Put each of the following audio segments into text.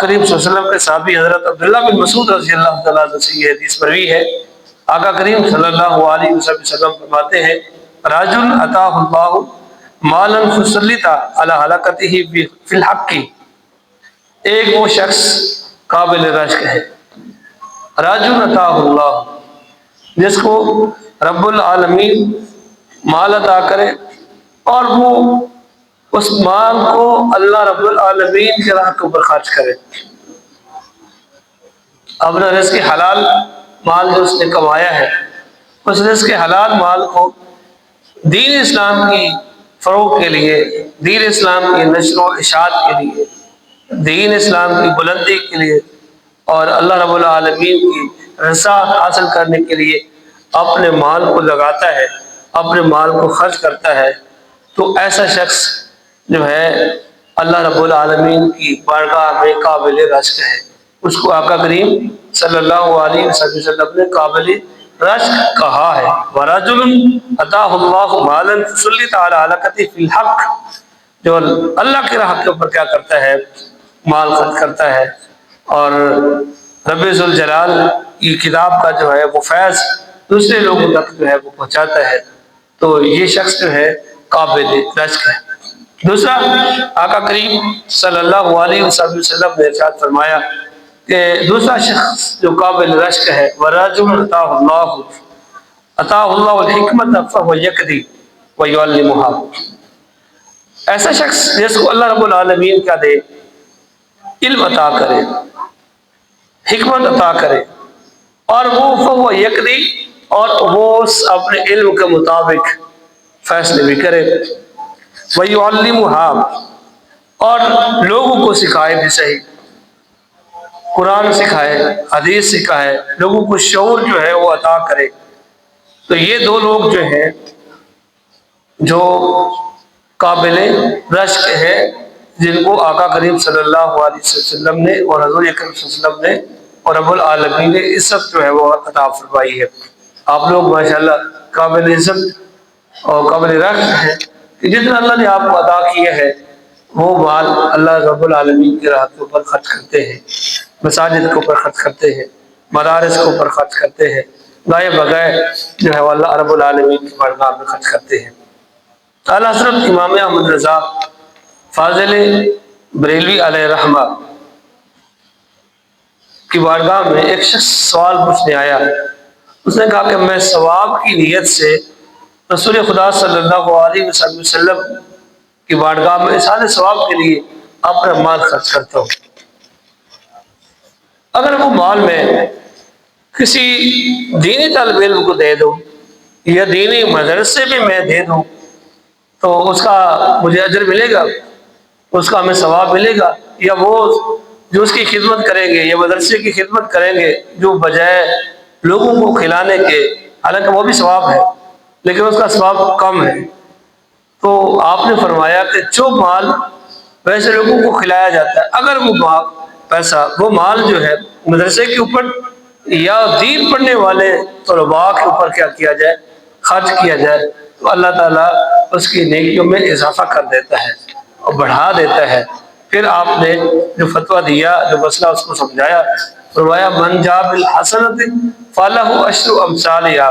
کریم صلی اللہ علیہ وسلم کے صحابی حضرت عبداللہ بن مسعود رضی اللہ تعالیٰ عنہ سے یہ حدیث مروی ہے، آقا کریم صلی اللہ علیہ وسلم فرماتے ہیں راجل عطاہ اللہ مالا فسلط علی ہلاکتہ فی الحق، ایک وہ شخص قابل رشک ہے، راجل عطاہ اللہ، جس کو رب العالمین مال عطا کرے اور وہ اس مال کو اللہ رب العالمین کے راہ کے اوپر خرچ کرے، اپنا رزق حلال مال جو اس نے کمایا ہے اس رزق حلال مال کو دین اسلام کی فروغ کے لیے، دین اسلام کی نشر و اشاعت کے لیے، دین اسلام کی بلندی کے لیے اور اللہ رب العالمین کی رضا حاصل کرنے کے لیے اپنے مال کو لگاتا ہے، اپنے مال کو خرچ کرتا ہے، تو ایسا شخص جو ہے اللہ رب العالمین کی بارگاہ میں قابل رشک ہے، اس کو آقا کریم صلی اللہ علیہ وسلم نے قابل رشک کہا ہے۔ وَرَجُلٌ عَطَاهُ اللَّهُ مَالًا فَسُلِّطَ عَلَىٰ هَلَكَتِهِ فِي الْحَقِّ، جو اللہ کے راہ کے اوپر کیا کرتا ہے، مال خرچ کرتا ہے اور رب ذوالجلال کی کتاب کا جو ہے وہ فیض دوسرے لوگوں تک جو ہے وہ پہنچاتا ہے، تو یہ شخص جو ہے قابل رشک ہے۔ دوسرا، آقا کریم صلی اللہ علیہ وسلم نے ارشاد فرمایا کہ دوسرا شخص جو قابل رشک ہے، وَرَجُلٌ عَطَاهُ اللَّهُ الْحِكْمَةَ فَهُوَ يَقْضِي وَيُعَلِّمُهَا، ایسا شخص جس کو اللہ رب العالمین کیا دے، علم عطا کرے، حکمت عطا کرے، اور وہ فَهُوَ يَقْضِي، اور وہ اپنے علم کے مطابق فیصلے بھی کرے، وَيُعَلِّمُهَا، اور لوگوں کو سکھائے بھی صحیح، قرآن سکھائے، حدیث سکھائے، لوگوں کو شعور جو ہے وہ عطا کرے، تو یہ دو لوگ جو ہیں جو قابل رشک ہے، جن کو آقا کریم صلی اللہ علیہ وسلم نے اور حضور اکرم صلی اللہ علیہ وسلم نے اور رب العالمین نے عزت جو ہے وہ عطا فرمائی ہے۔ آپ لوگ ماشاءاللہ قابل عزت اور قابل رشک ہیں کہ جتنا اللہ نے آپ کو عطا کیا ہے وہ مال اللہ رب العالمین کی راہ کے اوپر خرچ کرتے ہیں، مساجد کے اوپر خرچ کرتے ہیں، مدارس کے اوپر خرچ کرتے ہیں، گائے بغیر جو ہے اللہ رب العالمین کی بارگاہ میں خرچ کرتے ہیں۔ اعلیٰ حضرت امام احمد رضا فاضل بریلوی علیہ رحمہ کی بارگاہ میں ایک شخص سوال پوچھنے آیا، اس نے کہا کہ میں ثواب کی نیت سے رسول خدا صلی اللہ علیہ وسلم کی بارگاہ میں احسان ثواب کے لیے اپنا مال خرچ کرتا ہوں، اگر وہ مال میں کسی دینی طالب علم کو دے دوں یا دینی مدرسے بھی میں دے دوں تو اس کا مجھے اجر ملے گا، اس کا ہمیں ثواب ملے گا، یا وہ جو اس کی خدمت کریں گے یا مدرسے کی خدمت کریں گے جو بجائے لوگوں کو کھلانے کے، حالانکہ وہ بھی ثواب ہے لیکن اس کا ثواب کم ہے، تو آپ نے فرمایا کہ جو مال ویسے لوگوں کو کھلایا جاتا ہے، اگر وہ پیسہ وہ مال جو ہے مدرسے کے اوپر یا دین پڑھنے والے طلباء کے اوپر کیا کیا جائے، خرچ کیا جائے، تو اللہ تعالیٰ اس کی نیکیوں میں اضافہ کر دیتا ہے اور بڑھا دیتا ہے۔ پھر آپ نے جو فتویٰ دیا، جو مسئلہ اس کو سمجھایا، فرمایا من جاء بالحسنۃ فلہ عشر امثالہا،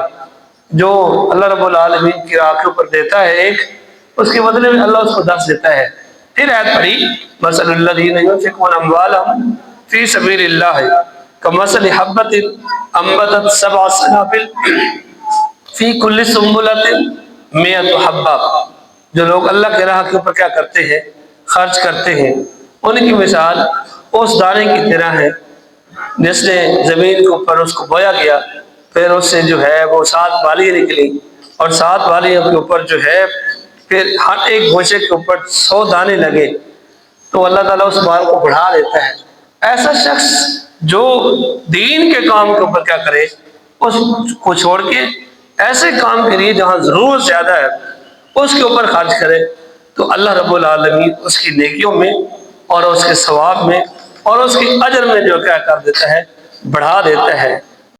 جو اللہ رب العالمین کی راہ کے اوپر دیتا ہے ایک، اس کے بدلے میں اللہ اس کو 10 دیتا ہے۔ پھر آیت پڑھی مثل الذین ينفقون اموالهم فی سبیل اللہ کمثل حبۃ انبتت 7 سنابل فی کل سنبلۃ 100 حبہ، جو لوگ اللہ کے راہ کے اوپر کیا کرتے ہیں، خرچ کرتے ہیں، ان کی مثال اس دانے کی طرح ہے جس نے زمین کے اوپر اس کو بویا گیا، پھر اس سے جو ہے وہ 7 بالیاں نکلی، اور 7 بالیوں کے اوپر جو ہے پھر ہر ایک گوشے کے اوپر 100 دانے لگے، تو اللہ تعالیٰ اس مال کو بڑھا دیتا ہے۔ ایسا شخص جو دین کے کام کے اوپر کیا کرے، اس کو چھوڑ کے ایسے کام کے لیے جہاں ضرورت زیادہ ہے اس کے اوپر خرچ کرے، تو اللہ رب العالمین اس کی نیکیوں میں اور اس کے ثواب میں اور اس کے اجر میں جو کیا کر دیتا ہے، بڑھا دیتا ہے۔